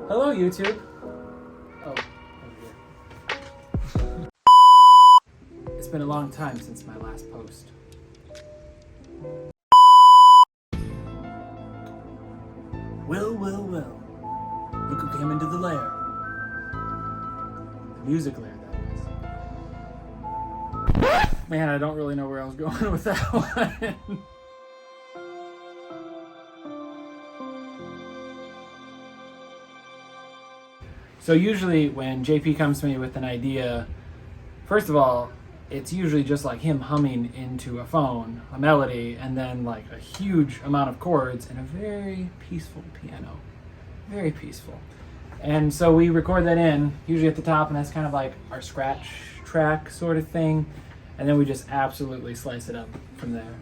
Hello, YouTube. Oh, over here. It's been a long time since my last post. Well, look who came into the lair. The music lair, that is. Man, I don't really know where I was going with that one. So usually when JP comes to me with an idea, first of all, it's usually just like him humming into a phone, a melody, and then like a huge amount of chords and a very peaceful piano. Very peaceful. And so we record that in, usually at the top, and that's kind of like our scratch track sort of thing. And then we just absolutely slice it up from there.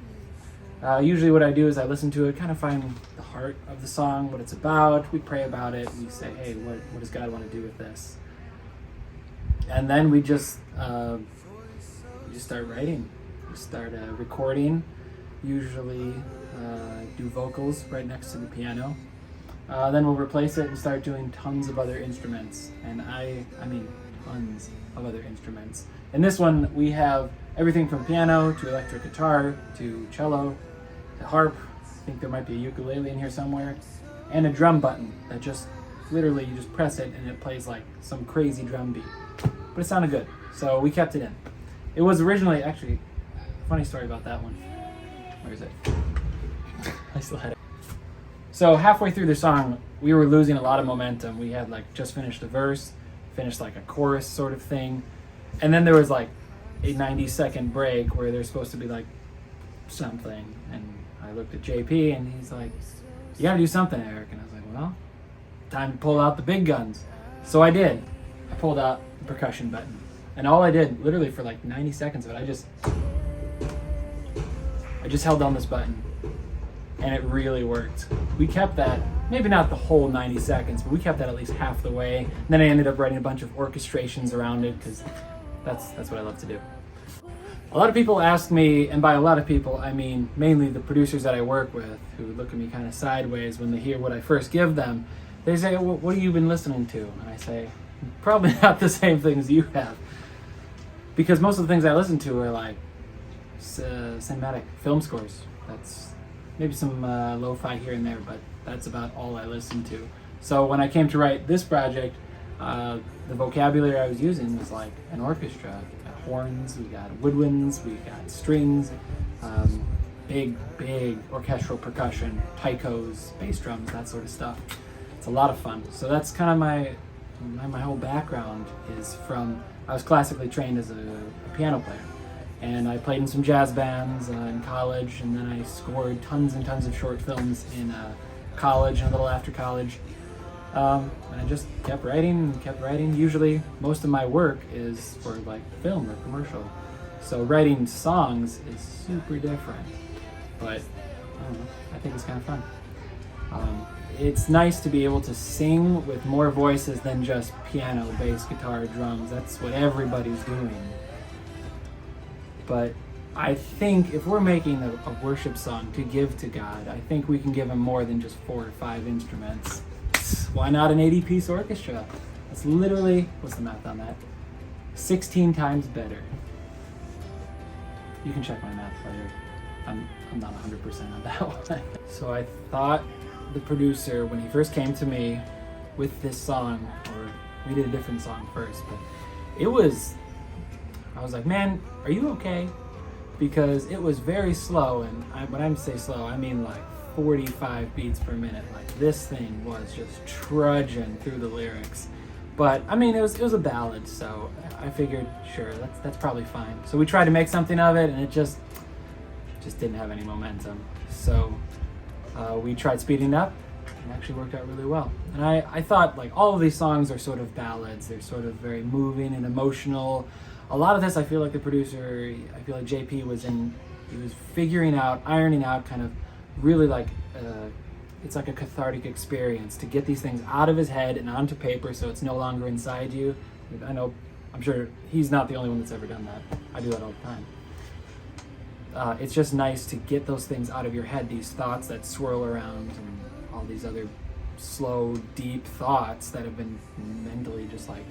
Usually what I do is I listen to it, kind of find the heart of the song, what it's about. We pray about it. We say, hey, what does God want to do with this? And then we just start writing. We start recording, usually do vocals right next to the piano. Then we'll replace it and start doing tons of other instruments. And I mean tons of other instruments. In this one, we have everything from piano to electric guitar to cello to harp. I think there might be a ukulele in here somewhere. And a drum button that just, literally, you just press it and it plays like some crazy drum beat. But it sounded good, so we kept it in. It was originally, actually, funny story about that one. Where is it? I still had it. So halfway through the song, we were losing a lot of momentum. We had like just finished a verse, finished like a chorus sort of thing. And then there was like a 90-second break where there's supposed to be like something. And I looked at JP and he's like, you gotta do something, Eric. And I was like, well, time to pull out the big guns. So I did. I pulled out the percussion button. And all I did, literally for like 90 seconds of it, I just held down this button. And it really worked. We kept that, maybe not the whole 90 seconds, but we kept that at least half the way. And then I ended up writing a bunch of orchestrations around it because that's what I love to do. A lot of people ask me, and by a lot of people, I mean mainly the producers that I work with, who look at me kind of sideways when they hear what I first give them. They say, well, what have you been listening to? And I say, probably not the same things you have. Because most of the things I listen to are like cinematic film scores. That's maybe some lo-fi here and there, but that's about all I listen to. So when I came to write this project, the vocabulary I was using was like an orchestra. We got horns, we got woodwinds, we got strings, big orchestral percussion, taikos, bass drums, that sort of stuff. It's a lot of fun. So that's kind of my whole background is from, I was classically trained as a piano player. And I played in some jazz bands in college, and then I scored tons and tons of short films in college and a little after college. And I just kept writing. Usually, most of my work is for like film or commercial. So writing songs is super different, but I don't know, I think it's kind of fun. It's nice to be able to sing with more voices than just piano, bass, guitar, drums. That's what everybody's doing. But I think if we're making a worship song to give to God, I think we can give him more than just 4 or 5 instruments. Why not an 80-piece orchestra? That's literally, what's the math on that? 16 times better. You can check my math later. I'm not 100% on that one. So I thought the producer, when he first came to me with this song, or we did a different song first, but I was like, man, are you okay? Because it was very slow, and when I say slow, I mean like 45 beats per minute. Like this thing was just trudging through the lyrics. But I mean, it was a ballad, so I figured, sure, that's probably fine. So we tried to make something of it, and it just didn't have any momentum. So we tried speeding up, and it actually worked out really well. And I thought like all of these songs are sort of ballads. They're sort of very moving and emotional. A lot of this, I feel like the producer, I feel like JP he was ironing out kind of really like, it's like a cathartic experience to get these things out of his head and onto paper so it's no longer inside you. I'm sure he's not the only one that's ever done that. I do that all the time. It's just nice to get those things out of your head, these thoughts that swirl around and all these other slow, deep thoughts that have been mentally just like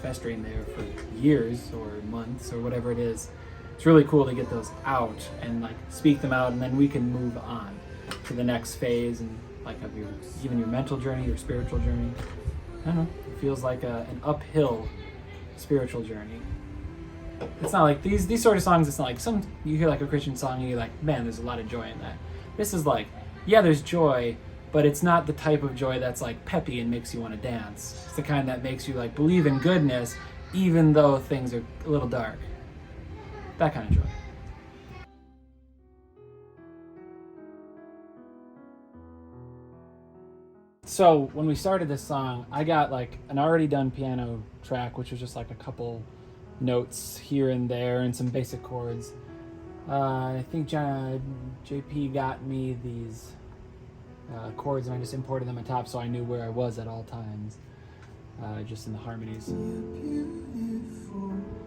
festering there for years or months or whatever it is. It's really cool to get those out and like speak them out, and then we can move on to the next phase and like of your even your mental journey, your spiritual journey. I don't know. It feels like an uphill spiritual journey. It's not like these sort of songs. It's not like some you hear like a Christian song and you're like, man, there's a lot of joy in that. This is like, yeah, there's joy, but it's not the type of joy that's like peppy and makes you want to dance. It's the kind that makes you like believe in goodness, even though things are a little dark. That kind of joy. So when we started this song, I got like an already done piano track, which was just like a couple notes here and there and some basic chords. I think JP got me these chords and I just imported them on top so I knew where I was at all times, just in the harmonies.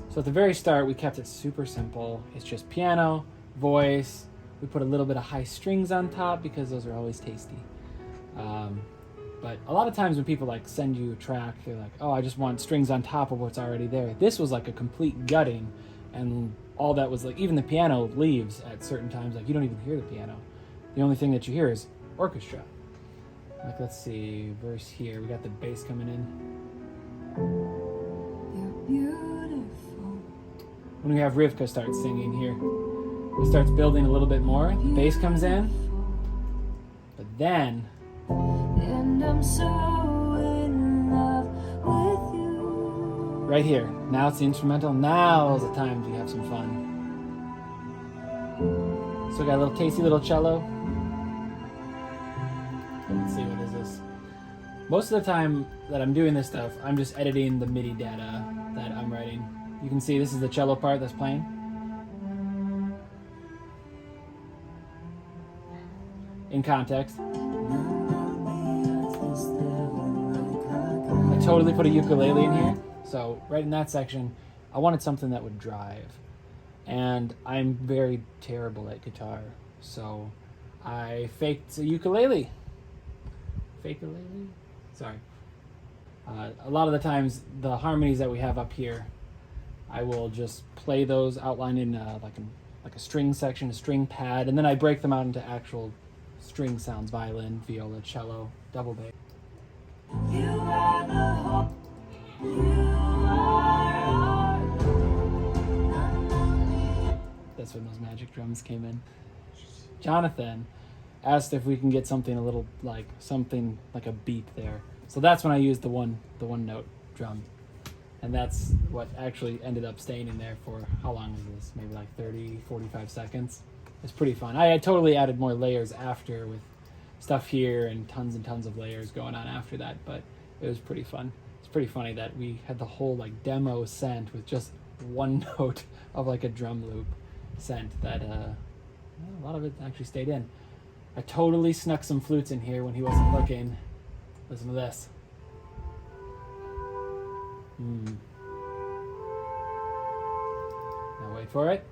So at the very start, we kept it super simple. It's just piano, voice. We put a little bit of high strings on top because those are always tasty. But a lot of times when people like send you a track, they're like, oh, I just want strings on top of what's already there. This was like a complete gutting, and all that was like, even the piano leaves at certain times. Like you don't even hear the piano. The only thing that you hear is orchestra. Like let's see, verse here, we got the bass coming in. When we have Rivka start singing here, it starts building a little bit more. The bass comes in, but then, and I'm so in love with you. Right here, now it's the instrumental. Now is the time to have some fun. So we got a little tasty little cello. Let's see, what is this? Most of the time that I'm doing this stuff, I'm just editing the MIDI data that I'm writing. You can see this is the cello part that's playing. In context. I totally put a ukulele in here. So right in that section, I wanted something that would drive. And I'm very terrible at guitar. So I faked a ukulele. Fake-a-lele? Sorry. A lot of the times, the harmonies that we have up here, I will just play those outlined in like a string section, a string pad, and then I break them out into actual string sounds: violin, viola, cello, double bass. You are the hope. That's when those magic drums came in. Jonathan asked if we can get something a little like a beat there. So that's when I used the one note drum. And that's what actually ended up staying in there for, how long was this? Maybe like 30, 45 seconds. It's pretty fun. I had totally added more layers after with stuff here and tons of layers going on after that, but it was pretty fun. It's pretty funny that we had the whole like demo sent with just one note of like a drum loop sent that a lot of it actually stayed in. I totally snuck some flutes in here when he wasn't looking. Listen to this. Now wait for it.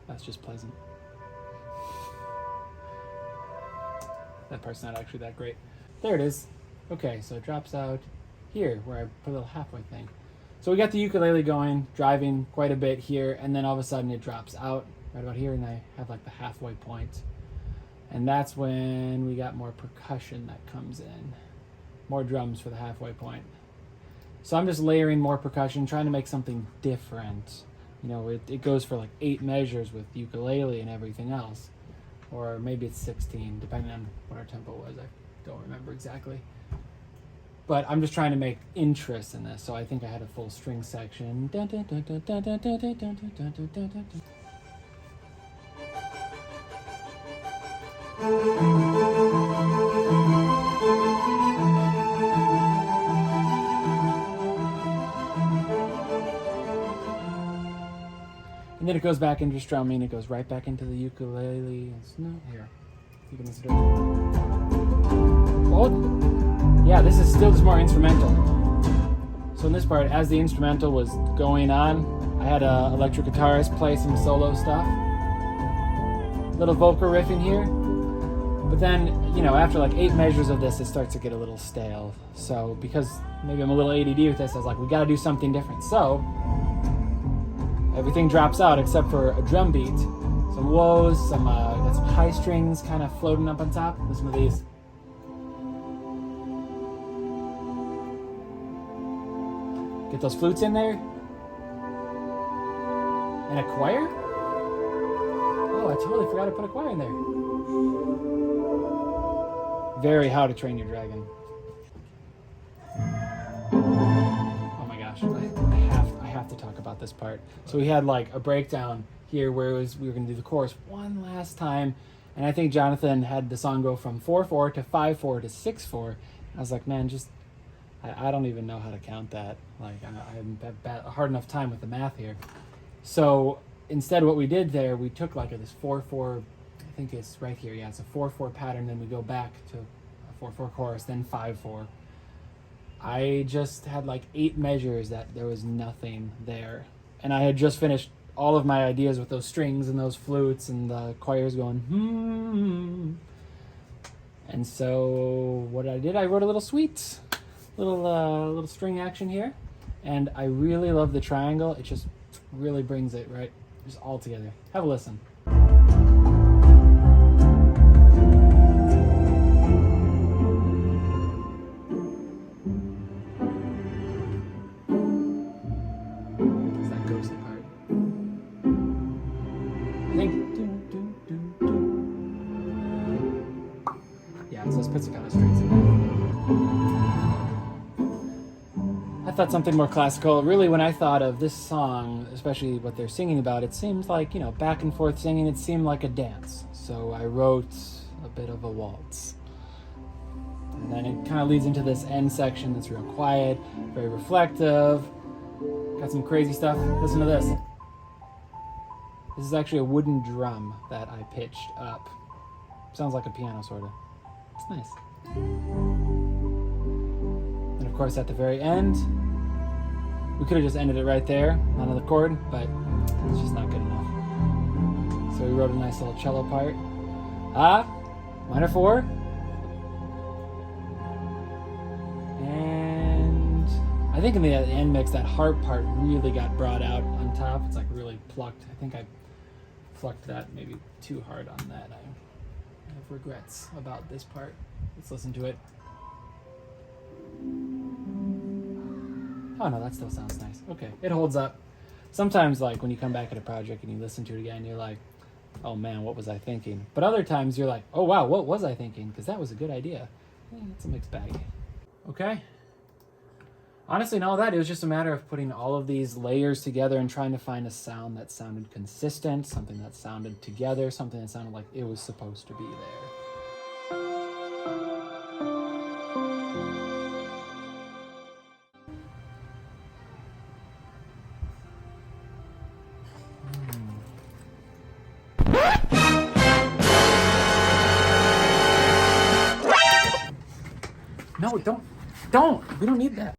That's just pleasant. That part's not actually that great. There it is. Okay, so it drops out here where I put a little halfway thing. So we got the ukulele going, driving quite a bit here, and then all of a sudden it drops out right about here, and I have like the halfway point. And that's when we got more percussion that comes in. More drums for the halfway point. So I'm just layering more percussion, trying to make something different. You know, it goes for like 8 measures with ukulele and everything else. Or maybe it's 16, depending on what our tempo was. I don't remember exactly. But I'm just trying to make interest in this. So I think I had a full string section. And then it goes back into strumming. It goes right back into the ukulele. No, here. You can listen to it. Oh, yeah, this is still just more instrumental. So in this part, as the instrumental was going on, I had an electric guitarist play some solo stuff. little vocal riff in here. But then, after like 8 measures of this, it starts to get a little stale. So because maybe I'm a little ADD with this, I was like, we gotta do something different. So everything drops out except for a drum beat, some woes, got some high strings kind of floating up on top. Listen to these. Get those flutes in there. And a choir? Oh, I totally forgot to put a choir in there. Very How to Train Your Dragon. Oh my gosh, I have to talk about this part. So we had like a breakdown here where we were going to do the chorus one last time, and I think Jonathan had the song go from 4/4 to 5/4 to 6/4. I was like, man, I don't even know how to count that. Like, I haven't had a hard enough time with the math here. So instead, what we did there, we took like this 4/4. I think it's right here. Yeah, it's a 4/4 pattern. Then we go back to a 4/4 chorus, then 5/4. I just had like 8 measures that there was nothing there, and I had just finished all of my ideas with those strings and those flutes and the choirs going. And so what I did, I wrote a little suite. Little string action here, and I really love the triangle. It just really brings it right just all together. Have a listen. It's that ghostly part. I think. Yeah, it's those pizzicato strings in there. I thought something more classical. Really, when I thought of this song, especially what they're singing about, it seems like, back and forth singing, it seemed like a dance. So I wrote a bit of a waltz. And then it kind of leads into this end section that's real quiet, very reflective. Got some crazy stuff. Listen to this. This is actually a wooden drum that I pitched up. Sounds like a piano, sort of. It's nice. And of course, at the very end, we could have just ended it right there on the chord, but it's just not good enough. So we wrote a nice little cello part. Minor 4. And I think in the end mix, that harp part really got brought out on top. It's like really plucked. I think I plucked that maybe too hard on that. I have regrets about this part. Let's listen to it. Oh no, that still sounds nice. Okay, it holds up. Sometimes, like, when you come back at a project and you listen to it again, you're like, oh man, what was I thinking? But other times you're like, oh wow, what was I thinking? Because that was a good idea. It's a mixed bag. Okay. Honestly, no, it was just a matter of putting all of these layers together and trying to find a sound that sounded consistent, something that sounded together, something that sounded like it was supposed to be there. No, don't. We don't need that.